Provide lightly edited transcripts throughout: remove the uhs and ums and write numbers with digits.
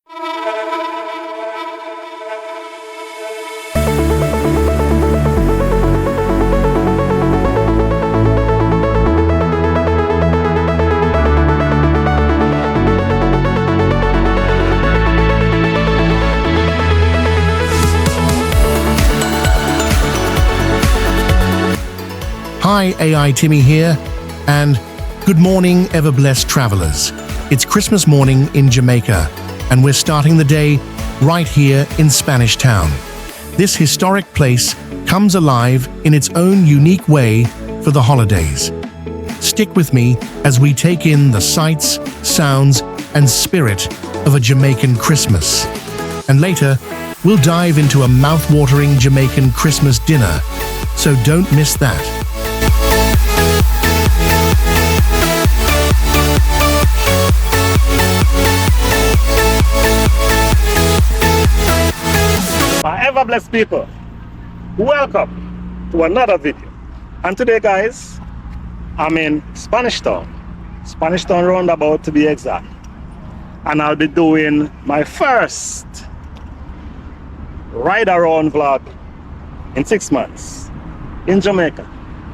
Hi, AI Timmy here, and good morning, ever-blessed travelers. It's Christmas morning in Jamaica, and we're starting the day right here in Spanish Town. This historic place comes alive in its own unique way for the holidays. Stick with me as we take in the sights, sounds, and spirit of a Jamaican Christmas. And later, we'll dive into a mouth-watering Jamaican Christmas dinner, so don't miss that. My ever-blessed people, welcome to another video. And today, guys, I'm in Spanish Town roundabout to be exact. And I'll be doing my first ride-around vlog in 6 months in Jamaica.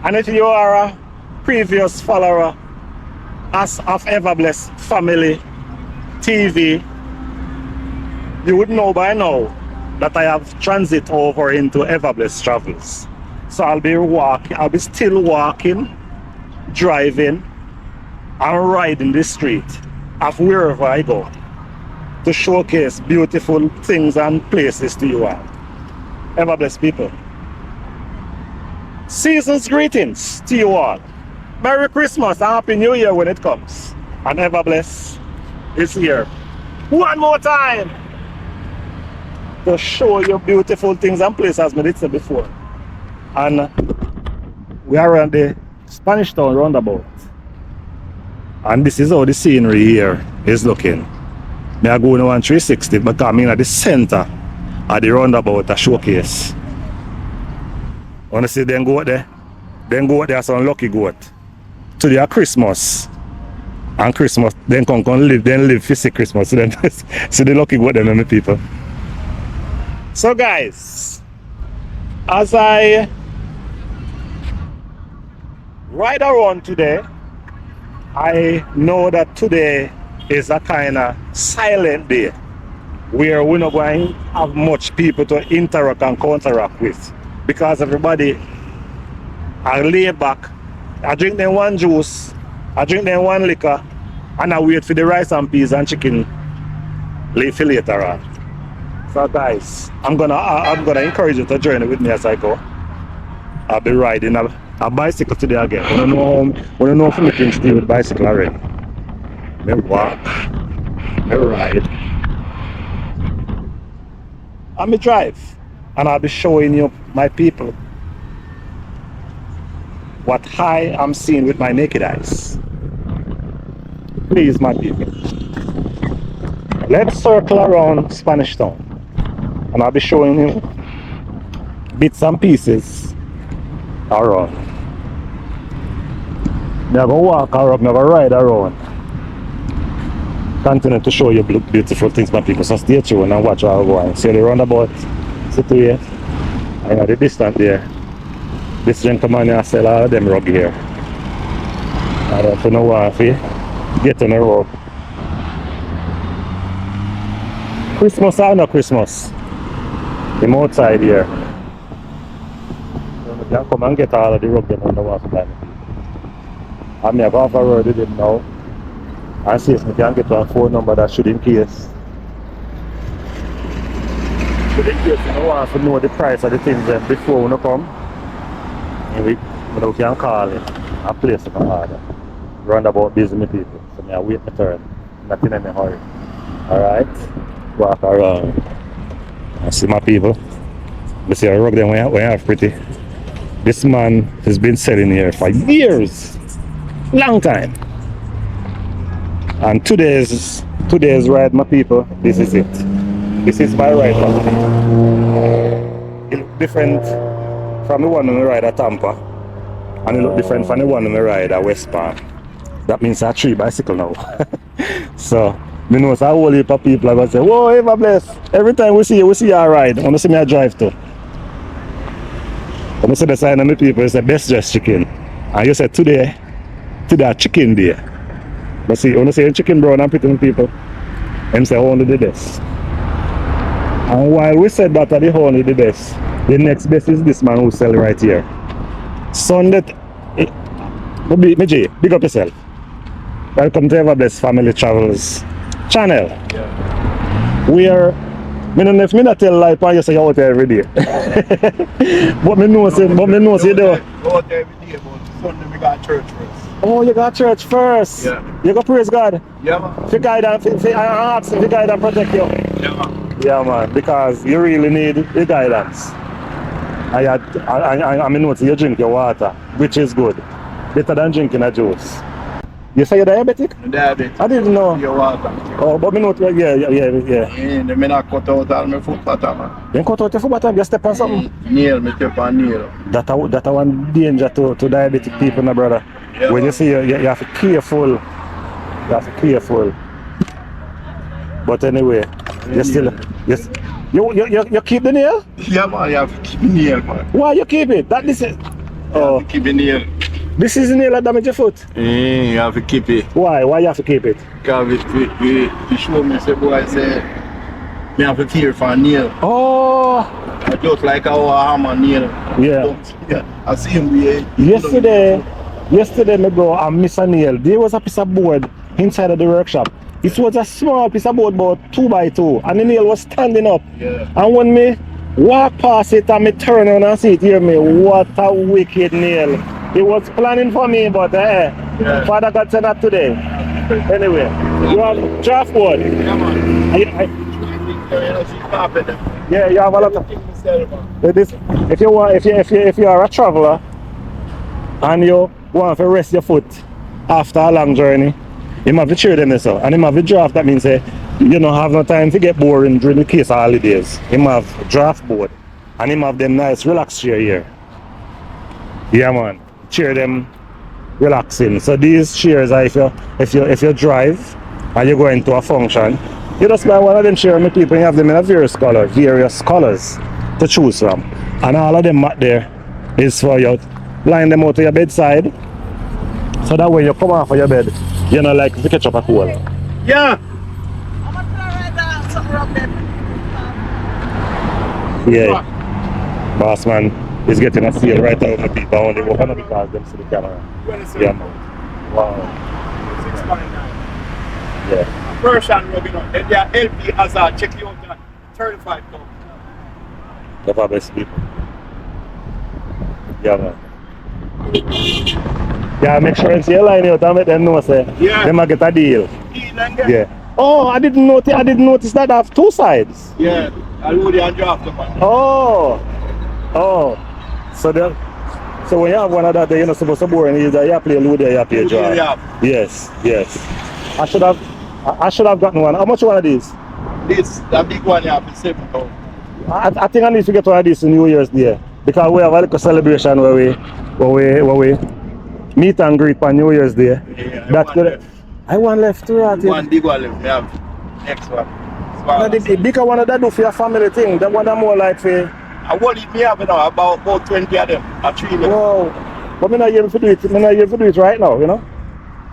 And if you are a previous follower of Everblessed Family TV, you would know by now that I have transit over into Everblessed Travels. So I'll be still walking, driving, and riding the street of wherever I go to showcase beautiful things and places to you all. Everblessed people. Season's greetings to you all. Merry Christmas and Happy New Year when it comes. And Everblessed is here one more time to show you beautiful things and places as I did say before. And we are on the Spanish Town roundabout. And this is how the scenery here is looking. Me are going on 360 because I'm in at the center of the roundabout to showcase. Wanna see them goat there? Them goat there are some lucky goat. Today are Christmas. And Christmas, then come live for see Christmas. So then see the lucky goat them, my people. So guys, as I ride around today, I know that today is a kind of silent day where we're not going to have much people to interact and counteract with, because everybody are laid back. I drink them one juice, I drink them one liquor, and I wait for the rice and peas and chicken for later on. So guys, I'm gonna encourage you to join with me as I go. I'll be riding a bicycle today again. I don't know if I can stay with bicycle already. Me walk, me ride, and me drive. And I'll be showing you, my people, what I am seeing with my naked eyes. Please, my people, let's circle around Spanish Town. And I'll be showing you bits and pieces around. I'm going to walk around, I'm going to ride around. Continue to show you beautiful things, my people. So stay tuned and watch how I go on. See the roundabout situation. I know the distance there. This gentleman here sell all of them rug here. I don't know if you get on the road. Christmas or no Christmas? I'm outside here. You can come and get all of the rug them on the walk by me. I'm going to go off a road with him now and see if I can get one phone number that should in case. Should in case you want to know the price of the things then before we come. And we can call it and place it on order. Roundabout busy me people. So I wait my turn. Nothing in a hurry. Alright? Walk around. And see my people. You see I rug them when I have pretty. This man has been selling here for years. Long time. And today's ride, my people, this is it. This is my ride family. It looks different from the one on the ride at Tampa. And it looks different from the one on the ride at West Palm. That means I have 3 bicycles now. So Me know so a whole heap of people are gonna say, whoa, ever bless. Every time we see you ride. Wanna see me a drive too. When I see the sign of the people, it's the best dressed chicken. And you said today a chicken day. But see, when I say chicken brown and pretty people, them say only the best. And while we said that are the only the best, the next best is this man who sell right here. Sunday, big up yourself. Welcome to Ever Blessed Family Travels channel. Yeah. Where me don't know if me not tell lie and you say you out there every day. but me know say you do. Go out there every day, but Sunday we got church first. Oh, you got church first. Yeah. You go praise God. Yeah, man. For guide and ask if guide and protect you. Yeah, man. Yeah, man, because you really need the guidance. I mean, notice you drink your water, which is good. Better than drinking a juice. You say you're diabetic? Diabetic. I didn't know. Your water. Oh, but me know, yeah. And the men are cut out all my foot pattern, man. You cut out your foot bottom, you step on something? Nail, me step on nail. That one danger to diabetic people, my brother. Yeah, when man. you see you have to be careful. You have to be careful. But anyway, you still, yes. You keep the nail? Yeah, man, you have to keep the nail, man. Why you keep it? This is. You have to keep the nail. This is the nail that damage your foot. You have to keep it. Why? Why you have to keep it? Because it show me, say, boy, say, me have to fear for a nail. Oh. Just like our hammer nail. Yeah. I see him here. Yesterday me go and miss a nail. There was a piece of board inside of the workshop. It was a small piece of board, about 2 by 2, and the nail was standing up. Yeah. And when me walk past it and me turn around and see it, hear me, what a wicked nail. He was planning for me, but Yeah. Father God said not today. Anyway, you have draft board. Yeah, man. Yeah, you have a lot of. If you are a traveler and you want to rest your foot after a long journey, you have to cheer them this out. And you have a draft, that means you don't have no time to get boring during the case of holidays. You have draft board and you have them nice relax chair here. Yeah, man. Chair them relaxing. So these chairs are if you drive and you go into a function, you just buy one of them chairs and people, you have them in a various colors to choose from. And all of them mat there is for you line them out to your bedside. So that when you come off of your bed, you know, like to catch up a cool. Yeah. Yeah. Boss man is getting a feel right out of people only walking up because them see the camera. Yeah, man. Wow. 6.9. Yeah. Version rubbing up. Then their LP as a check you out at 35 pounds. The best people. Yeah, man. Yeah, make sure you see a line out and make them know say they might get a deal. Yeah. Oh, I didn't notice that I have two sides. Yeah, I load it and draft them. Oh. So when you have one of that, you're not supposed to bore and you play load there, you play draft. Yes. I should have gotten one. How much one of these? That big one you have is 7 pounds. I think I need to get one of these in New Year's Day because we have a little celebration where we meet and greet on New Year's Day. Yeah, That's good. I want left to that. One big one left. We have next one. No, the bigger one that do for your family thing. That one that more like for. I want it me have now about 20 of them. A 3 left. Wow. But I'm not able to do it. I'm not able to do it right now, you know.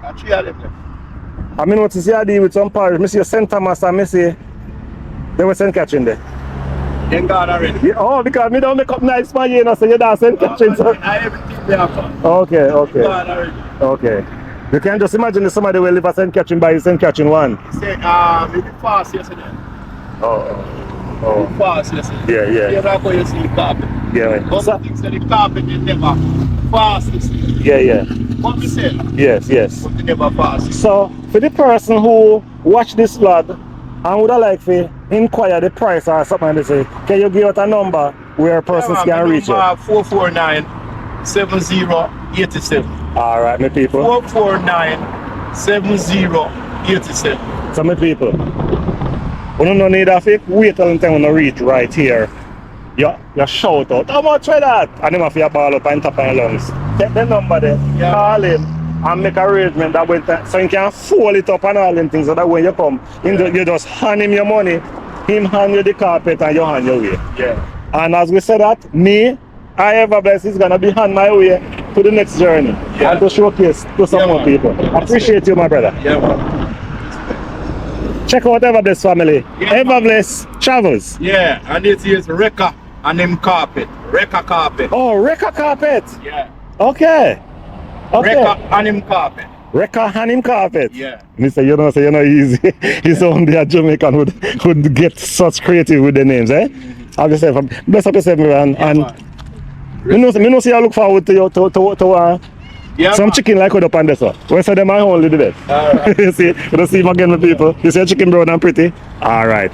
A 3 of them left. I mean, what you see I deal with some parish. I see St. Thomas and I see they were St. Catherine there. Then God already. Yeah, oh, because me don't make up nice for you, so you're not St. Catherine. So. I everything they have done. Okay. God already. Okay. You can just imagine if somebody will live at St. Catherine by St. Catherine 1. He said, we did fast yesterday. Oh. We fast yesterday. Yeah. You're not going to see the carpet. Yeah. But the things that the carpet they never fast this year. Yeah. What we said? Yes. But they never fast. So, for the person who watch this vlog and would like to inquire the price or something like this, can you give out a number where persons can reach you? 449-7087. Alright, my people. 449-7087. So, my people, we don't need a fake wait till time we reach right here. You shout out, how much for that? And then if you ball up and tap on your lungs. Take the number there, call him, and make arrangement that when so you can fold it up and all them things so that when you come, you just hand him your money, him hand you the carpet and you hand your way. Yeah. And as we said that, I ever bless is gonna be on my way to the next journey and to showcase to some more people. Appreciate you, my brother. Yeah, man. Check out Everbless family. Everbless Travels. Yeah, and this is Reka and him carpet. Reka carpet. Oh, Reka carpet. Yeah. Okay. Reka and him carpet. Reka and him carpet. Yeah. Mr. You know easy. It's only a Jamaican would get such creative with the names, eh? Have yourself bless up yourself, man. And me know see I look forward to you to some chicken like what up on this one. When say them I only the best. Alright. You see, you don't see him again with people. You see a chicken brown and pretty. Alright.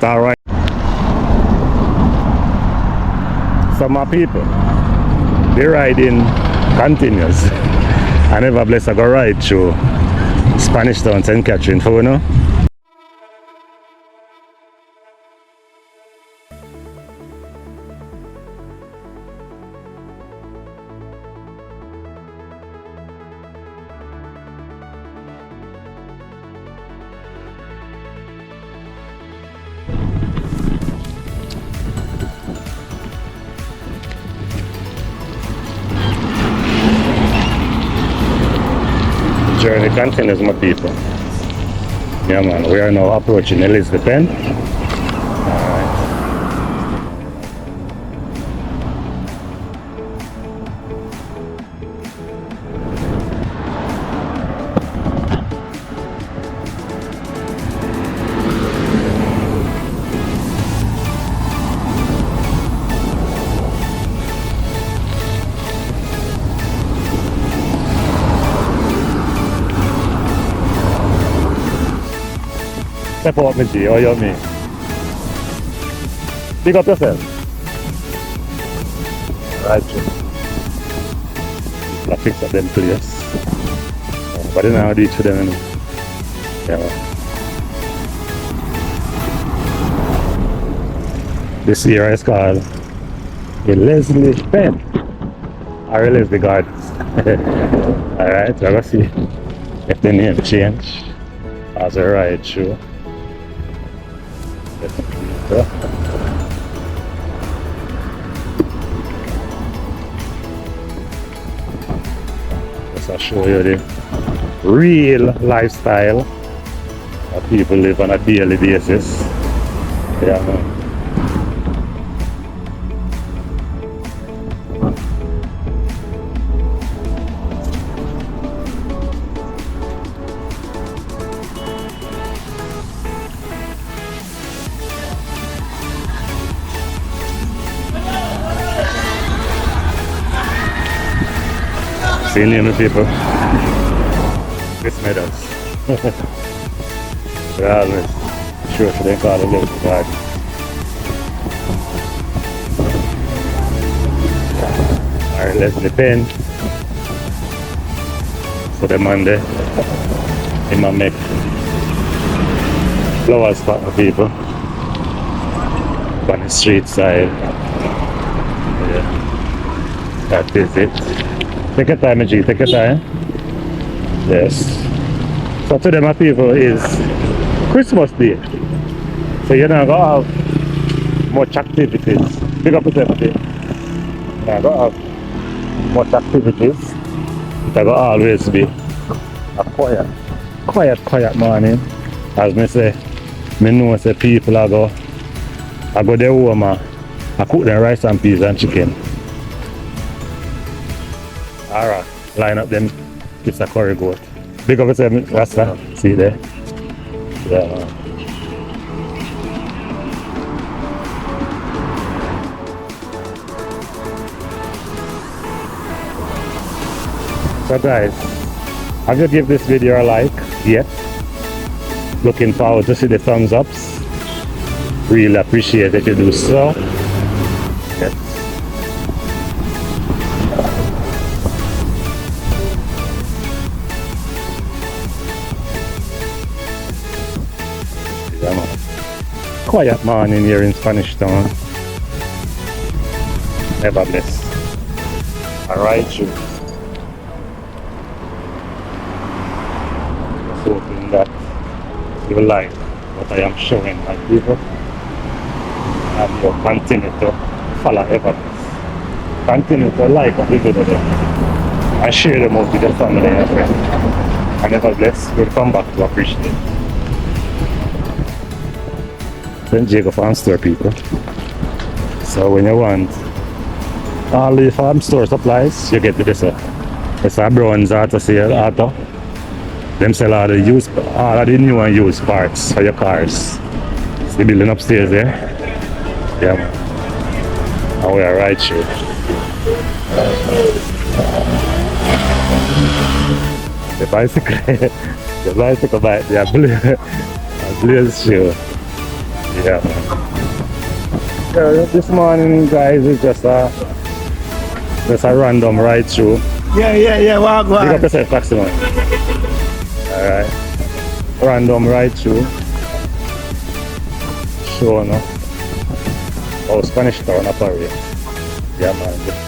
So my people, the riding continues. I never bless I go ride through Spanish Town, St. Catherine for you know. Journey continues, my people. Yeah, man, we are now approaching Elizabeth Pen. Alright. Step up, me G, how you mean? Pick up yourself. Right, I fix up them place. But then I'll do it for them, you know. Yeah, man. This here is called the Leslie Pen. Or Leslie Gardens. Alright, so let's see if the name change as a ride through. Just to show you the real lifestyle that people live on a daily basis. Yeah, man. See you new people. This made us. We're always sure for them call a little garden. Alright, let's depend. So the Monday, he might make flowers for the people on the street side. Yeah. That is it. Take your time, G, take your time. Yes. So today, my people, is Christmas Day. So you're not going to have much activities. Big up yourself, G. You're not going to have much activities. It's going to always be a quiet morning. As me say, me know say people are go there home and I cook them rice and peas and chicken. Alright, line up them piece of curry goat. Big up yourself, Rasta. See you there. Yeah, man. So guys, have you give this video a like yet? Looking forward to see the thumbs ups. Really appreciate if you do so. Yes. Quiet morning here in Spanish Town. Never bless. Alright, you. you like what I am showing my people, and you continue to follow Everbless. Continue to like what we do today and share them out with your family and friends. And Everbless will come back to appreciate. Then Jacob Farm Store people. So when you want all the farm store supplies, you get to this. It's a bronze auto sale auto. Them sell all the new and used parts for your cars. It's the building upstairs there. Yeah, man. And we are right here. The bicycle bike, they are blue. Blaze shoe. Yeah, man. Yeah, this morning, guys, is just a random ride through. Yeah, walk, Pick up yourself, taxi man. Alright. Random ride through. Show no. Oh, Spanish Town apparently. Yeah, man.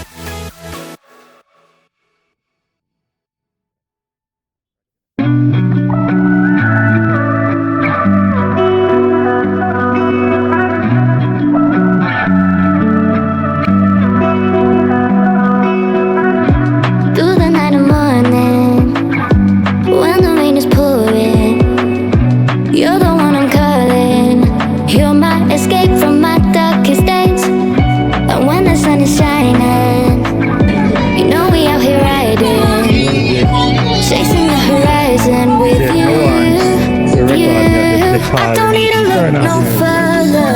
I don't need to look no further.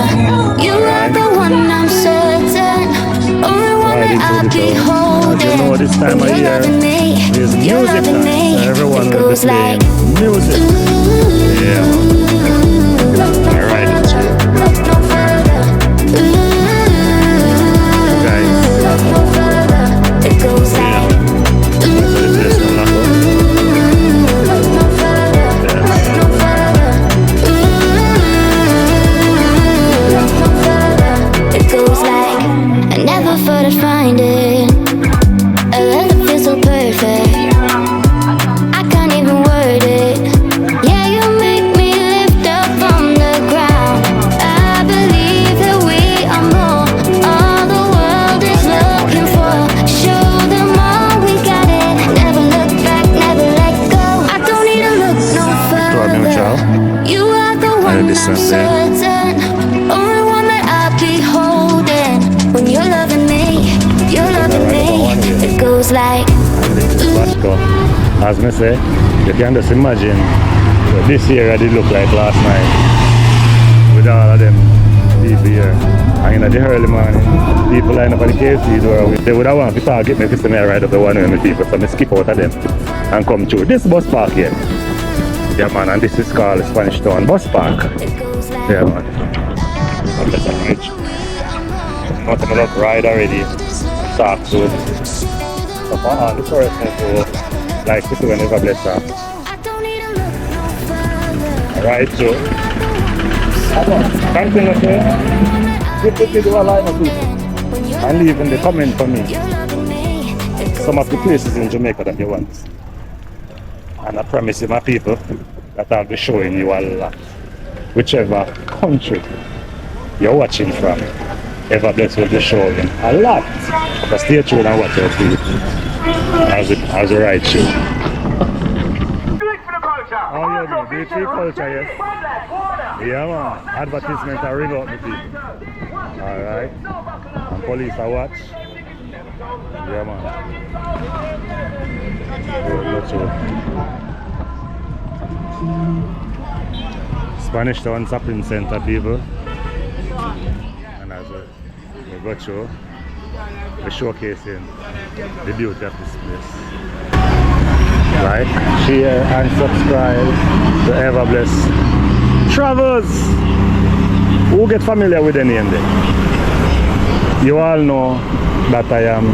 You are the one I'm certain. Only one that I'll be holding. You know this time of year there's music time, so everyone will be playing music. Yeah. Alright, it's true. Guys. It goes like find it. I love it, feels so perfect. I can't even word it. Yeah, you make me lift up from the ground. I believe that we are more. All the world is looking for. Show them all we got it. Never look back, never let go. I don't need to look no further. You are the one I'm certain. Only one that I'll be holding. When you're loving me, you're loving me. It goes like as me say, you can just imagine what this year did look like last night with all of them people here. And in the early morning, people line up at the KFC door. They would have wanted to target me if I ride up the one way with people, so I skip out of them and come through this bus park here. Yeah man, and this is called Spanish Town Bus Park. Yeah man. Unless I'm rich. Not enough ride already. Talk to so for all the persons who like to do an Everbless talk. Right, so continue to give the video a line of people and leave in the comment for me some of the places in Jamaica that you want. And I promise you, my people, that I'll be showing you a lot. Whichever country you're watching from, Everbless will be showing a lot. But stay tuned and watch your feed as a ride show. Oh yeah, beauty culture, yes. Yeah man, advertisement are ring out the people. Alright. And police are watch. Yeah man. Spanish Town Shopping Center people. And as we go through, we're showcasing the beauty of this place. Like, share and subscribe to Everbless Travels. Who get familiar with the name there? You all know that I am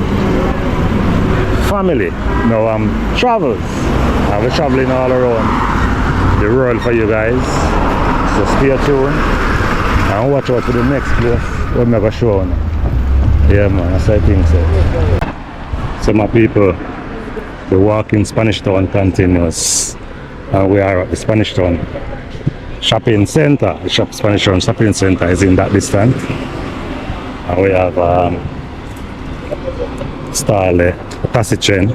family. Now I'm Travels. I'll be traveling all around the world for you guys. So stay tuned and watch out for the next place we're going to show you. Yeah man, that's I think so. So my people, the walk in Spanish Town continues, and we are at the Spanish Town shopping center. The Spanish Town Shopping Center is in that distance. And we have stall taxi train.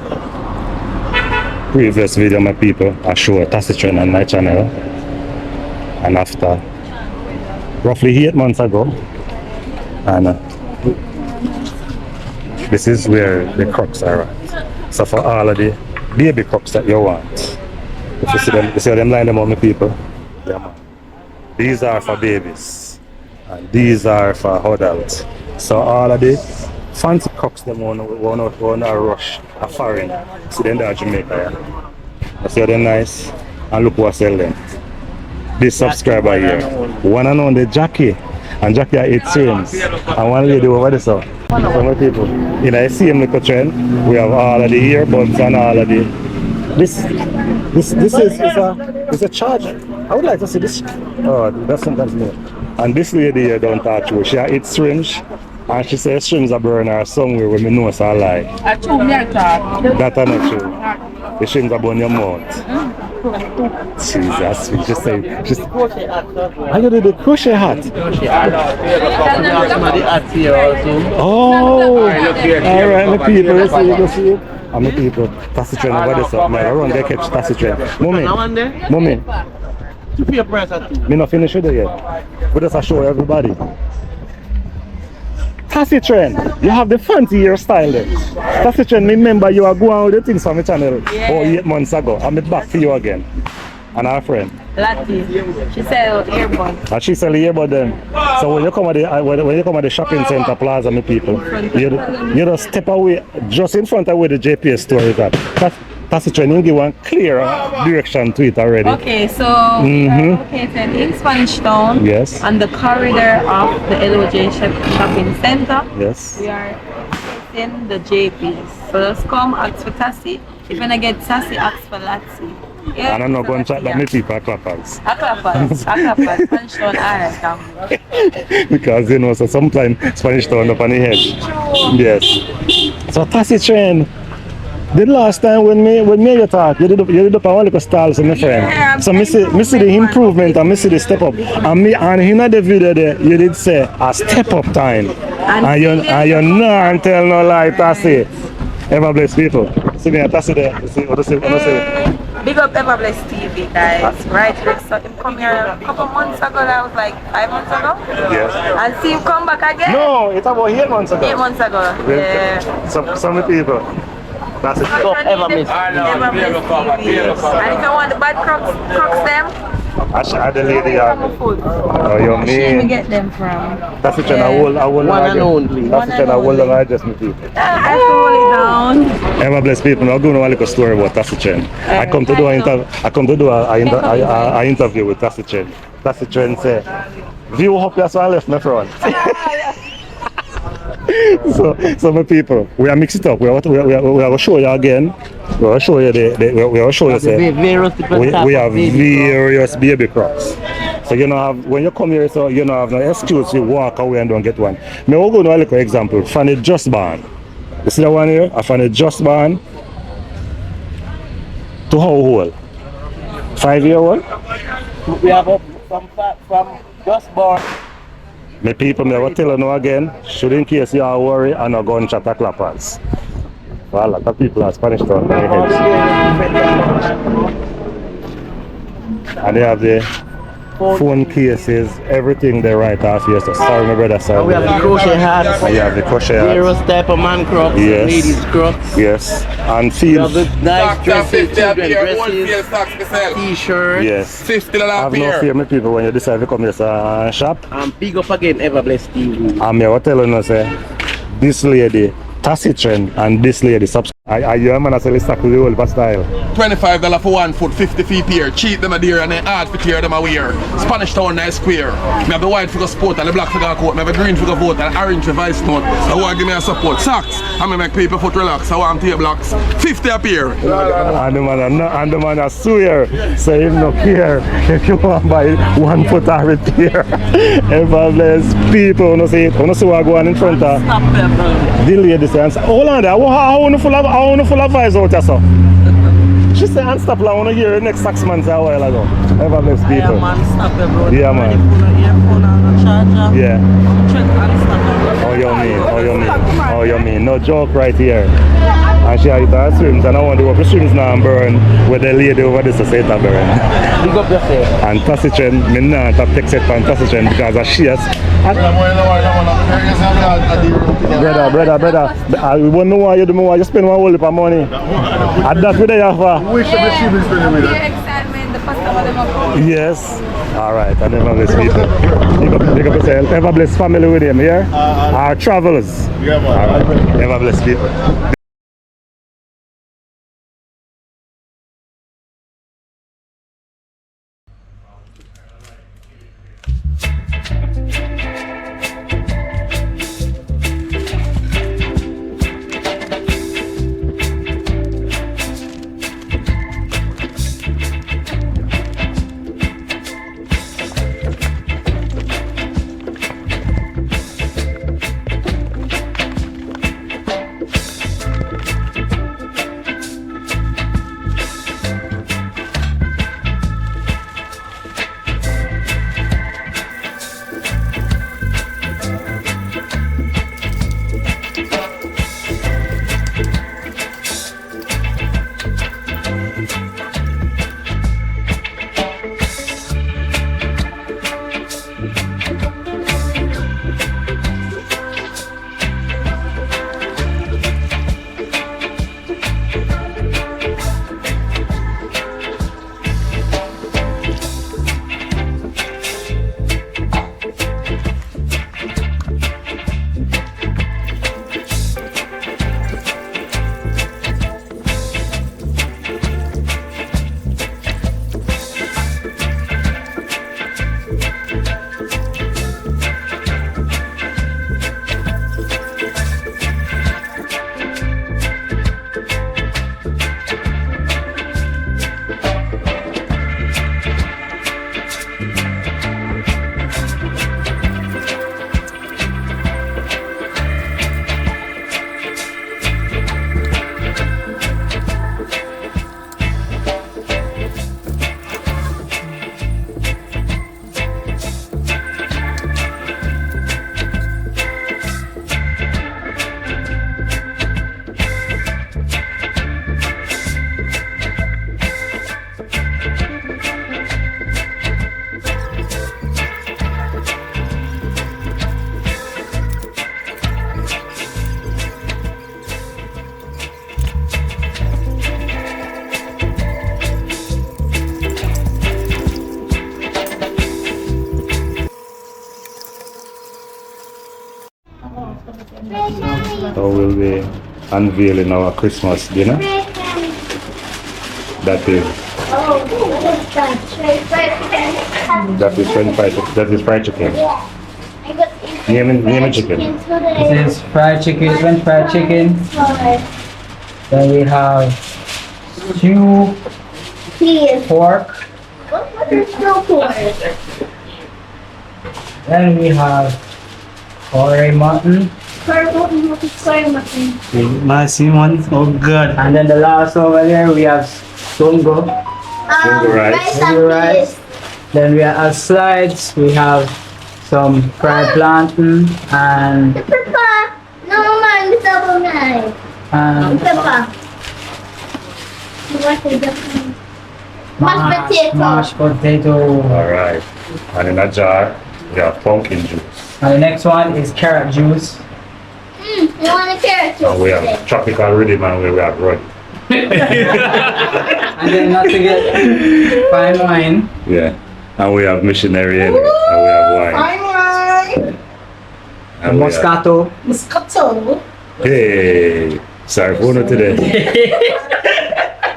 Previous video, my people, I show a taxi train on my channel. And after roughly 8 months ago, and this is where the crocs are at. So for all of the baby crocs that you want, if you see them line them up, my people. Yeah, man. These are for babies, and these are for adults. So all of the fancy crocs them wanna rush a foreign. See them there in Jamaica, yeah. See them nice, and look what sell them. This subscriber here, one and only Jackie, and Jackie are 8 streams, and one lady over there. So my people, in the same little trend, we have all of the earbuds and all of the. This is a charger. I would like to see this. Oh, that's sometimes new. And this lady here don't touch you. She has 8 strings, and she says strings are burning her somewhere when me know it's a lie. That's not true. The strings are burning your mouth. Jesus, she just say, I got the crochet hat. Oh, alright, my people, you see it? I'm the people, taxi train over there, so I run there catch taxi train. Moment. Me not finished with it yet. But just show everybody. Taxi train, you have the fancy hairstyle there. Taxi train, remember you are going with the things from my channel 8 months ago. I'm back for you again. And our friend. Lati, she sell earbuds. And she sell earbuds then. So when you come at the shopping center plaza, my people, you just step away just in front of where the JPS store is at. That's the training, give one clear direction to it already. Okay, so we are located in Spanish Town. Yes. On the corridor of the LOJ Shopping Center. Yes. We are in the JPS. So just come, ask for Tassie. If you wanna get Sassy, ask for Latsi. Yeah, and I'm not going to chat that many people are clappers. Spanish Town, alright. Because you know, so sometimes Spanish Town up on the head. Yes. So taxi train. The last time when me you talk, you did up a one little stall, so my friend. Yeah, so me see the improvement and me see the step up. And in the video there, you did say a step up time. And you know tell no lie, Tassie. Ever bless people. See me, Tassie there. See what I say. Big up Ever Bless TV, guys. Right here. So him come here a couple months ago. That was like 5 months ago. Yes. And see him come back again. No, it's about 8 months ago. 8 months ago. Yeah. Some people. That's it. Ever Bless TV. And if you want the bad crocs them. I the lady oh, you Where mean? get them from? That's it. I will one and only. That's it. I will adjust me people. I hold it down. Ever Bless people. I'll go to a little story about Tassie Chen. I come to do an interview with Tassie Chen. Tassie Chen say, "View up that's why I left my front." so my people, we are mix it up. We are show you again. We will show you we have various baby crocs. So you know when you come here, so you don't have no excuse to walk away and don't get one. Me will go to a little example. From the just born. You see that one here? I found it just born. To how old? 5-year-old? We have up from just born. My people, I will tell you now again, should in case you are worried and not going to chat clappers. Well, a lot of people are Spanish Town by heads. And they have the phone cases, everything they write off here. So sorry my brother, sorry. And we have the crochet hats. And you have the crochet hats. Various type of man crocs, yes. ladies crocs. Yes. And We feel have the nice dresses, children dresses, t-shirts. yes. $50 Have no fear, my people, when you decide to come here and shop. And big up again, Ever Bless TV. And I will tell you, say, this lady, Tassie Trend, and this lady, I hear man sell stock with the old style. $25 for 1 foot, 50 feet here. Cheat them a deer and then hard for tear them a wear. Spanish Town nice square. Me have the white figure sport and the black figure coat. Me have the green figure vote and orange vice note. I want to give me a support. Socks. I me make people foot relax. I want to blocks. 50 up here. And the man a swear. Say him no care. If you want to buy 1 foot or a pair. Ever Bless people. You see what go on in front of the lady. Hold on there. How full of eyes out there, so? she said unstoppable. I want to hear the next 6 months a while ago. Ever blessed I people. am unstoppable. Yeah, man. Earphone and a charger. Yeah. Check unstoppable. Oh, you mean? Oh, you mean? Oh, you mean? No joke right here. And she had her swims, and I wonder what the swims now burn with the lady over there to say it burn. Big up yourself. And Tassitren, me not have text it from Tassitren because of she has. Brother, we won't know why you do more, you spend one whole heap of money. And that's what they have for. Wish that she was spending with that. Excitement, the customer them are coming. Yes. Alright, and never bless people. Big up yourself. Ever bless family with him, yeah? Our travelers. Yeah, man. Alright. Ever bless people. So we'll be unveiling our Christmas dinner. That is fried chicken. Name chicken. This is fried chicken, French fried chicken. Then we have stew, pork. Then we have curry mutton. Massive one. Oh god. And then the last over there we have songo. Rice. Then we have as slides. We have some fried plantain and mashed potato. Alright. And in a jar, we have pumpkin juice. And the next one is carrot juice. You want a carrot juice? And we have tropical rhythm and we have rum. And then not to get fine wine. Yeah. And we have missionary anyway. And we have wine. And And we have- Moscato. Hey. Sorry for no today.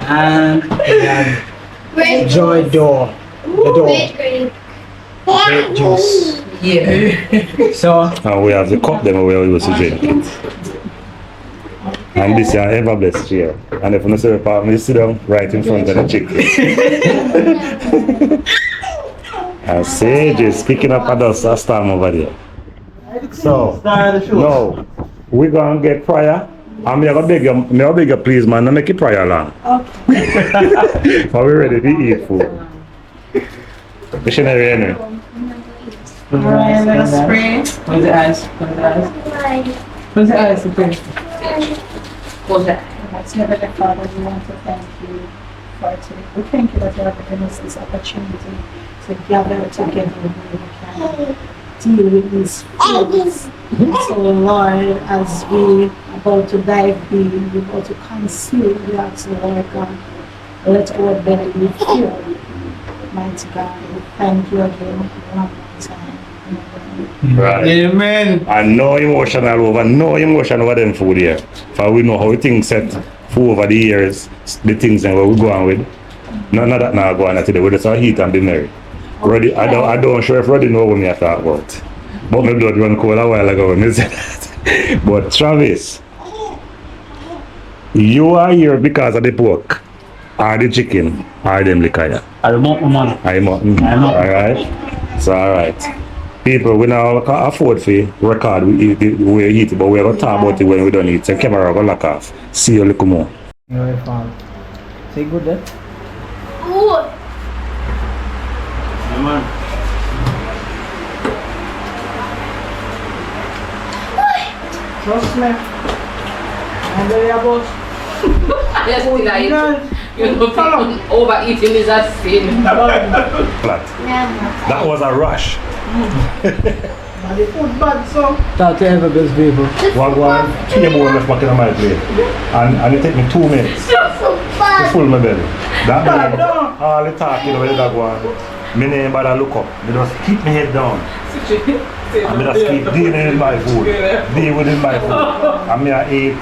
And we have Joy Door. The door. Grape juice. Yeah. So And we have the cup them where we used to drink it. And this is an ever blessed chair. And if you don't see the part, you sit down right in front of the chicken. And Sage is picking up a dust a storm over there. So, now, we're going to get prayer I'm gonna beg you, please, man, don't make it prior long. Okay. Are we ready to eat food? Missionary, anyway. Alright, let us pray. Close the eyes. Close the eyes. Close the eyes to pray. Close that. Heavenly Father, we want to thank you for today. We thank you that you have given us this opportunity to gather together where we can deal with these feelings. So, Lord, as we about to dive in, we about to consume, we ask the Lord God, let our belly be filled. Mighty God, we thank you again one more time. Right. Amen. And no emotion over them food here. For we know how things set for over the years, the things and where we go on with. None of that now go on today. We just have heat and be merry. Roddy, I don't sure if Roddy know what me I talk about. But my blood run cold a while ago when me said that. But Travis, you are here because of the pork, or the chicken, or them liquor. I want man. I'm alright. So alright. People, we now afford to record we eat, but we're going to talk about it when we don't eat. So camera will lock off. See you a little more. You're fine. Say good there. Yeah, man. Trust me. I'm very boss. Yes, you know, overeating is a sin. That was a rush. But the food bad, so. Talk to every best people. One table left back in my plate. And it take me 2 minutes to full my belly. That belly, all the talking over the dog one. Me name bother look up. Me just keep my head down. And me just keep dealing with my food. Deal with my food. And me I eat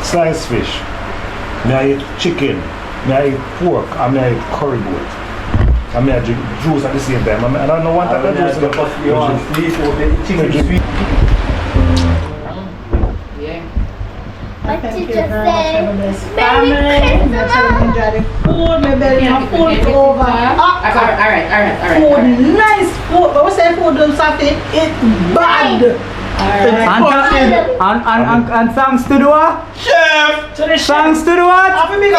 sliced fish. Me I eat chicken. Me I eat pork. And me I eat curry goat. And me I drink juice at the same time. I don't know what type of juice. You want chicken sweet. Yeah. What did you just say? Merry Christmas! Enjoy the food, my belly is full over. Alright. Food, nice food. But we say food don't something, it's bad. And thanks to the what? Chef! To the chef. Thanks to the what? Happy big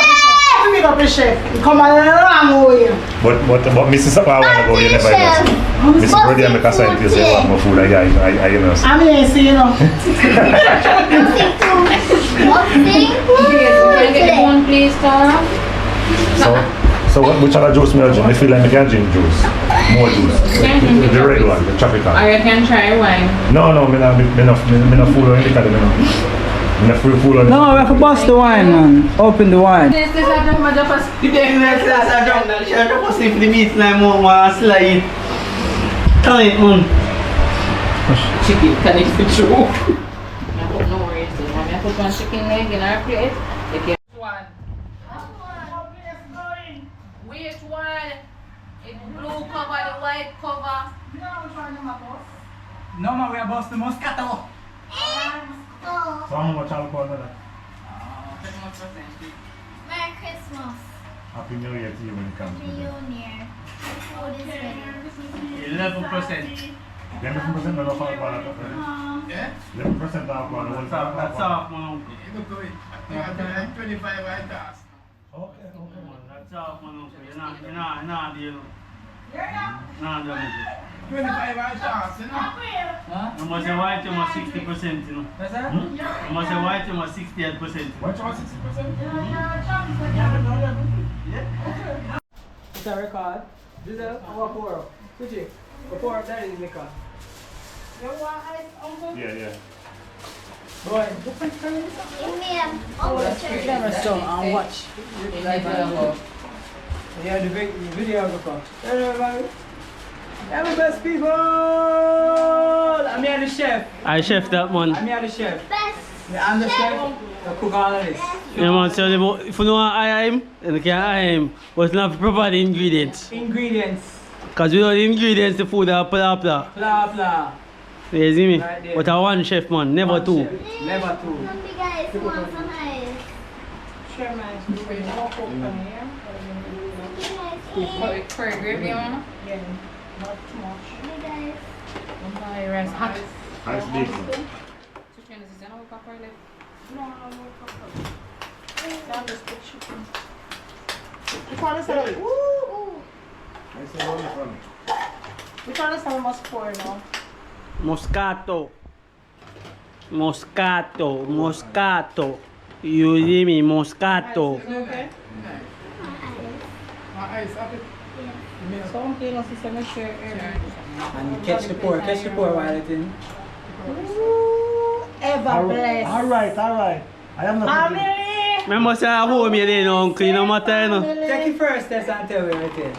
up the chef. You come a long way. But Mrs. Sapa, I want to go, you never know. Mrs. Brody, I make a sign to you, say, want more food, I you know. I mean, see, you know. Can I get the one, please, Tara? So which other juice me I drink? I feel like I can drink juice. More juice. The red one, the tropical. Or you can try wine. No, me not food or anything, me not free food or anything. No, we have to bust the wine, man. Open the wine. This is a drunk, but just You think that's a drunk that you're supposed to the meat like more slide. Tell it, man. chicken, can it be true? I put no worries. I put one chicken leg in our plate. You can one. Which one? It's blue cover, the white cover. No, man, we are busting Moscato. So how much alcohol is that? 31%. Merry Christmas. Happy New Year to you when it comes to New that. Year. Food is ready. 11%. 11% of alcohol at the Yeah? 11% alcohol. That's off, man. Look at it. I think 25 right there. Okay. That's off, man. You're not deal. Nah, don't make it. 25 right there, you know? You must say white, you must 60%, you know. What's that? You must say white, you must 68%. What you want 60%? Yeah. It's a record. This is our pour up. Switch it. We pour up that is liquor. You want ice, uncle? Yeah. Boy. Camera strong and watch. Yeah, the video will come. Everybody. Every best people! I'm here the chef. I chef that one. I'm here the chef. Best. Yeah, I'm the chef. I cook all of this. Yeah, man, so if you know what I am, then you can I am. But you have to provide the ingredients. Ingredients. Because without the ingredients, the food are blah blah. Blah blah. You see me? Right there. But I one chef, man, never One two. chef. Never two. Some big guys want some ice. Sure, man. You can walk up from here. Big guys. Curry gravy, man. Yeah, not too much. Big guys. Rest hot. Ice big. mayonnaise, you know what pepper left? No, no pepper. Now just put chicken. Which one is that? Ooh. Which one is that we must pour now? Moscato. Moscato. Moscato. You hear me? Moscato. Okay. Some things is a mixture. And catch the pour while it's in. Ooh, ever blessed. Alright. I am not. Family. Remember say I home you there, uncle, no matter, you know. Take it first, test and tell where it is.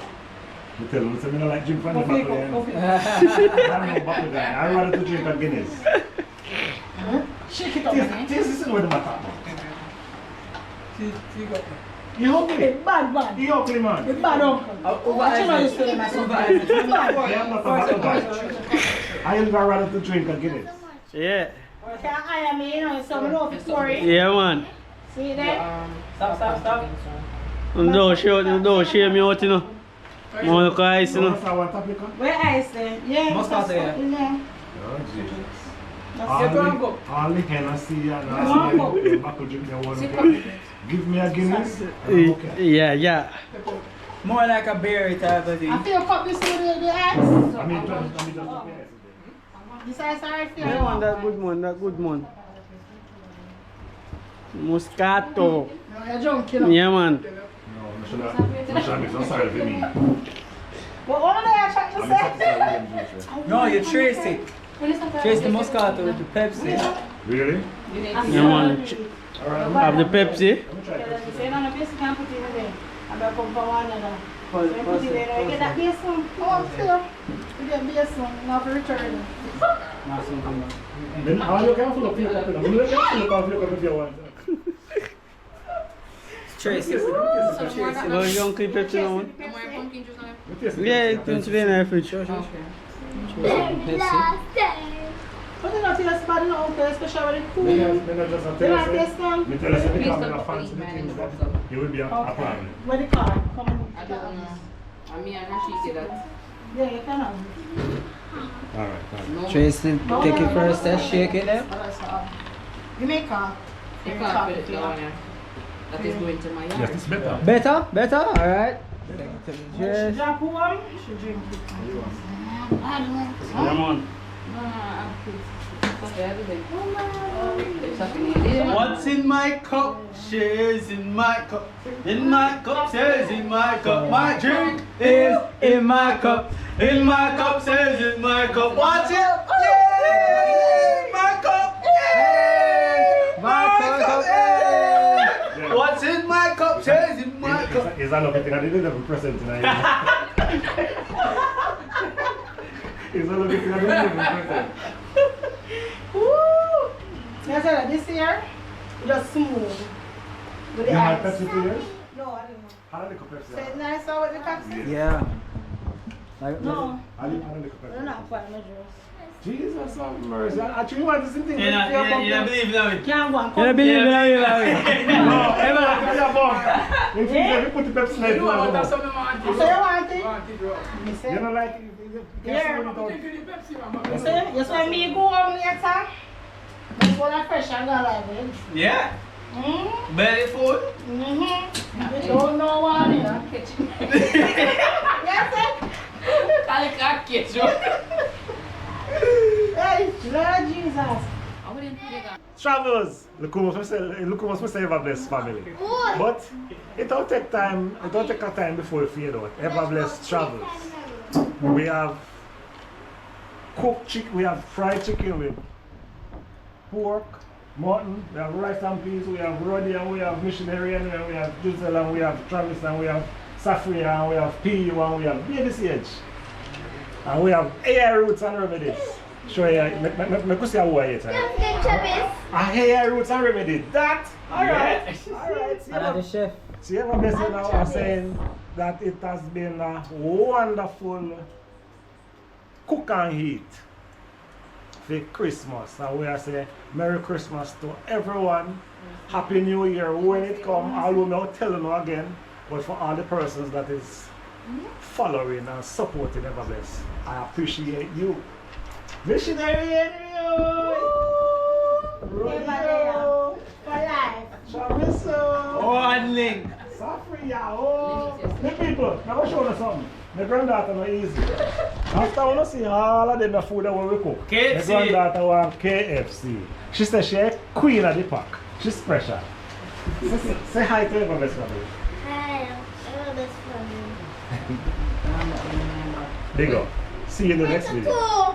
You tell me, I don't like drink from the Coffee, bottle. coffee. I'm no bottle guy. I rather to drink a Guinness. Shake it up. This is what the matter. You okay? Bad man. You okay, man? The bad uncle. What you know you still in my son? I am not a bottle guy. I would rather to drink a Guinness. Yeah. Okay, I am here, you know, so I know if it's worried. Yeah, man. See there? Stop. Don't share me out, you know. More look ice, you know. Where ice there? Yeah. Moscato, yeah. In there. All the Hennessy and back to drink the water. Give me a Guinness. Okay. Yeah. More like a berry type of thing. I feel cup this with the ice. I mean, just This ice alright for you? Yeah, man, that good one. Moscato. You're drunk, you know. Yeah, man. No, I'm sorry for me. What are you trying to say? No, you trace it. Trace the Moscato with the Pepsi. Really? Yeah, man. Have the Pepsi. Say no, the base can't put it in there. I'm going to come for one another. So you put it there, you get that base one. Oh, still. You get base one, now for return. Then how you can fill up your cup? You can fill up your cup if you want. Trace it. Go young clip Pepsi now, man. No more pumpkin juice on it? Yeah, it's in the fridge. But you not taste bad now, okay, especially when it's cool. Me You just not tell taste them? me tell us if you come in a fancy things that you will be a problem. Where the car? Come on. I don't know. I mean, I'm not sure that. Yeah, you can have Alright. Trace it. Take it first, then shake it there. You make car. You can't put it down here. That is going to my yard. Yes, it's better. Better? Alright. She drop one, she drink it. Yeah, man. What's in my cup? Shares in my cup. In my cup, shares in my cup. My drink is in my cup. In my cup, shares in my cup. What's it? Yay! My cup. Yay! My cup. Yay! What's in my cup? Shares in my cup. Is that not thing I didn't have a present tonight? Is that not thing I didn't have a present? Woo! You said that this year, just smooth. With the You had ice. Pepsi 2 years? No, I didn't know. How did the Pepsi? Say it nice out with the Pepsi? Yeah. Like, No, How did the I Pepsi? don't know quite measures. Jesus have mercy. Actually, you want to see things. You don't believe in it? Can't go and You come. don't believe in it? No, ever give me a bomb. If you put the Pepsi in it, you want to So you want it? Me say, You don't like it? yeah. You say, you say me go home later. Just want a fresh and go live with. Yeah. Mm-hmm. Belly full. Mm-hmm. You don't know what it is. Yes, sir. I can't catch you. Hey, Lord Jesus. I wouldn't play that. Travelers, look who must say ever blessed family. But it don't take time, it don't take a time before you fade out. Ever blessed travels. We have cooked chicken, we have fried chicken with pork, mutton, we have rice and peas, we have Roddy and we have missionary and we have Giselle and we have Travis and we have Safria and we have PU and we have baby sage. And we have hair roots and remedies. Show you, me could see how I eat. Hair roots and remedies. That? Alright. Alright. another chef. See, ever blessed now are saying that it has been a wonderful cook and eat for Christmas. And we are saying Merry Christmas to everyone. Happy New Year when it comes. I will not tell you again, but for all the persons that is following and supporting Everbless, I appreciate you. Missionary Henry! Rodeo. For life. Chorizo. One link. Safria. Oh. The people, let me show you something. My granddaughter not easy. After I see all of them the food that we cook, KFC. my granddaughter want KFC. She said she a queen of the pack. She's special. Say hi to your best friend. Hi, this for me. There you go. See you in the next video. Cool.